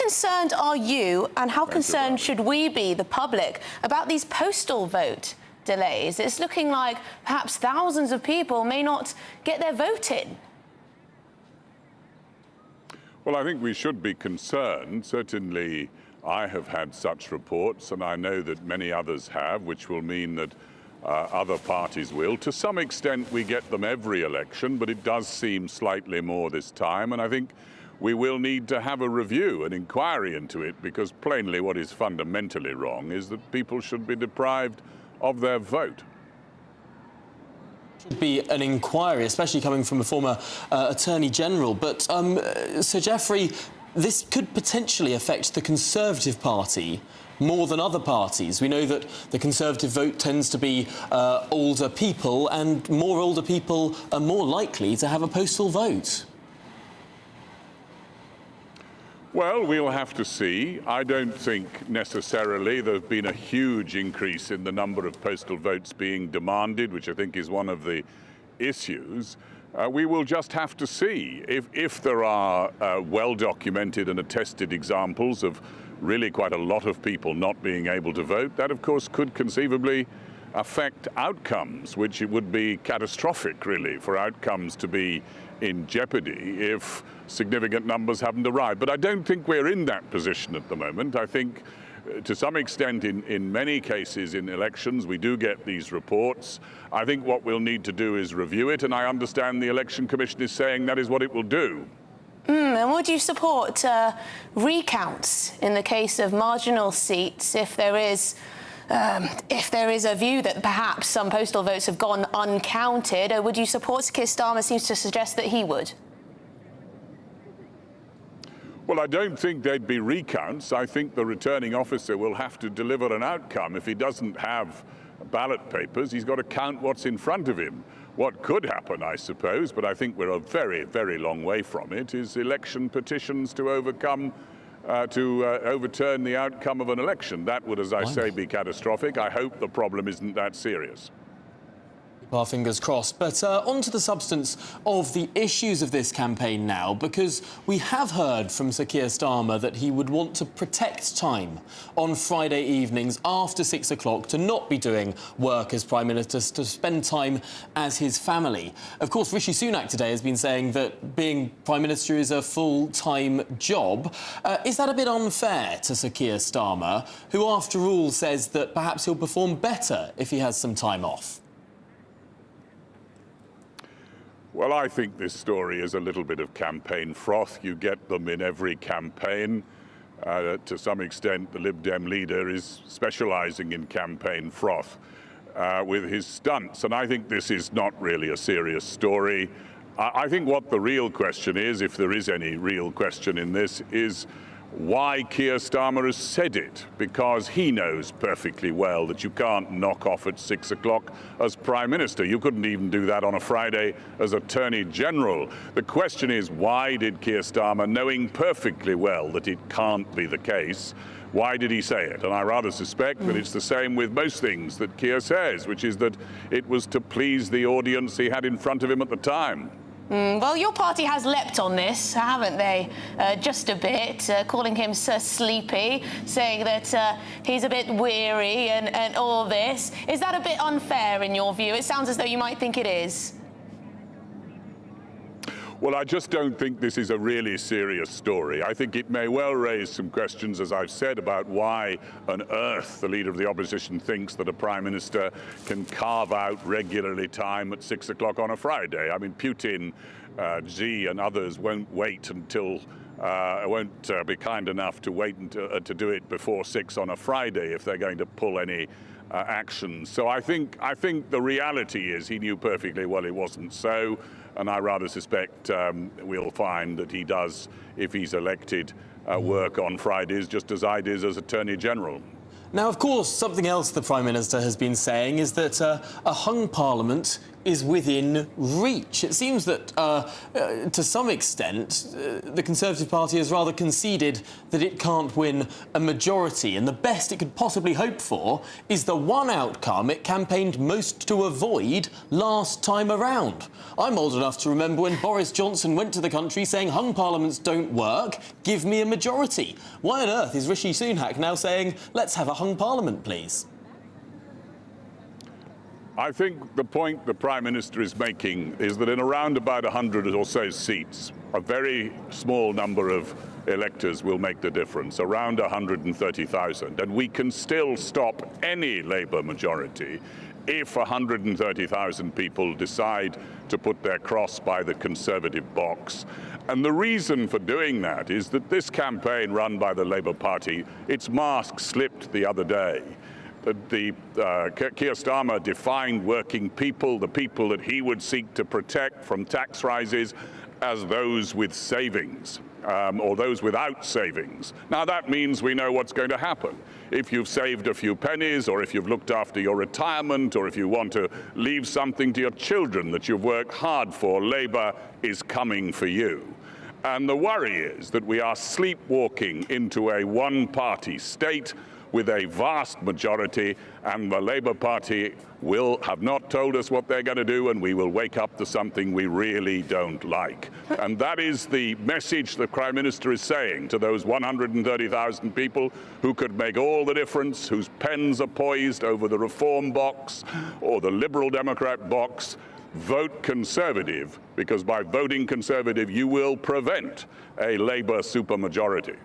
concerned are you, and how concerned should we be, the public, about these postal vote delays? It's looking like perhaps thousands of people may not get their vote in. Well, I think we should be concerned. Certainly, I have had such reports, and I know that many others have, which will mean that other parties will. To some extent, we get them every election, but it does seem slightly more this time. And I think we will need to have a review, an inquiry into it, because plainly what is fundamentally wrong is that people should be deprived of their vote. Should be an inquiry, especially coming from a former Attorney General. But, Sir Geoffrey, this could potentially affect the Conservative Party more than other parties. We know that the Conservative vote tends to be older people, and more older people are more likely to have a postal vote. Well, we'll have to see. I don't think necessarily there's been a huge increase in the number of postal votes being demanded, which I think is one of the issues. We will just have to see. If there are well-documented and attested examples of really quite a lot of people not being able to vote, that of course could conceivably affect outcomes, which it would be catastrophic really for outcomes to be in jeopardy if significant numbers haven't arrived. But I don't think we're in that position at the moment. I think to some extent in many cases in elections we do get these reports. I think what we'll need to do is review it, and I understand the Election Commission is saying that is what it will do. And would you support recounts in the case of marginal seats if there is a view that perhaps some postal votes have gone uncounted? Or would you support? Keir Starmer seems to suggest that he would. Well, I don't think there'd be recounts. I think the returning officer will have to deliver an outcome. If he doesn't have ballot papers, he's got to count what's in front of him. What could happen, I suppose, but I think we're a very, very long way from it, is election petitions to overturn the outcome of an election. That would, as I say, be catastrophic. I hope the problem isn't that serious. Keep our fingers crossed. But on to the substance of the issues of this campaign now, because we have heard from Sir Keir Starmer that he would want to protect time on Friday evenings after 6 o'clock to not be doing work as Prime Minister, to spend time as his family. Of course, Rishi Sunak today has been saying that being Prime Minister is a full-time job. Is that a bit unfair to Sir Keir Starmer, who, after all, says that perhaps he'll perform better if he has some time off? Well, I think this story is a little bit of campaign froth. You get them in every campaign. To some extent, the Lib Dem leader is specialising in campaign froth with his stunts. And I think this is not really a serious story. I think what the real question is, if there is any real question in this, is why Keir Starmer has said it, because he knows perfectly well that you can't knock off at 6 o'clock as Prime Minister. You couldn't even do that on a Friday as Attorney General. The question is, why did Keir Starmer, knowing perfectly well that it can't be the case, why did he say it? And I rather suspect that it's the same with most things that Keir says, which is that it was to please the audience he had in front of him at the time. Well, your party has leapt on this, haven't they? Just a bit, calling him Sir Sleepy, saying that he's a bit weary and all this. Is that a bit unfair in your view? It sounds as though you might think it is. Well, I just don't think this is a really serious story. I think it may well raise some questions, as I've said, about why on earth the Leader of the Opposition thinks that a Prime Minister can carve out regularly time at 6 o'clock on a Friday. I mean, Putin, Xi and others won't wait until won't be kind enough to wait until, to do it before 6 on a Friday if they're going to pull any actions. So I think the reality is he knew perfectly well it wasn't so, and I rather suspect we'll find that he does, if he's elected, work on Fridays just as I did as Attorney General. Now, of course, something else the Prime Minister has been saying is that a hung Parliament is within reach. It seems that, to some extent, the Conservative Party has rather conceded that it can't win a majority, and the best it could possibly hope for is the one outcome it campaigned most to avoid last time around. I'm old enough to remember when Boris Johnson went to the country saying hung parliaments don't work, give me a majority. Why on earth is Rishi Sunak now saying, let's have a hung parliament, please? I think the point the Prime Minister is making is that in around about 100 or so seats, a very small number of electors will make the difference, around 130,000. And we can still stop any Labour majority if 130,000 people decide to put their cross by the Conservative box. And the reason for doing that is that this campaign run by the Labour Party, its mask slipped the other day. Keir Starmer defined working people, the people that he would seek to protect from tax rises, as those with savings, or those without savings. Now, that means we know what's going to happen. If you've saved a few pennies, or if you've looked after your retirement, or if you want to leave something to your children that you've worked hard for, Labour is coming for you. And the worry is that we are sleepwalking into a one-party state with a vast majority, and the Labour Party will have not told us what they're going to do, and we will wake up to something we really don't like. And that is the message the Prime Minister is saying to those 130,000 people who could make all the difference, whose pens are poised over the Reform box or the Liberal Democrat box. Vote Conservative, because by voting Conservative you will prevent a Labour supermajority.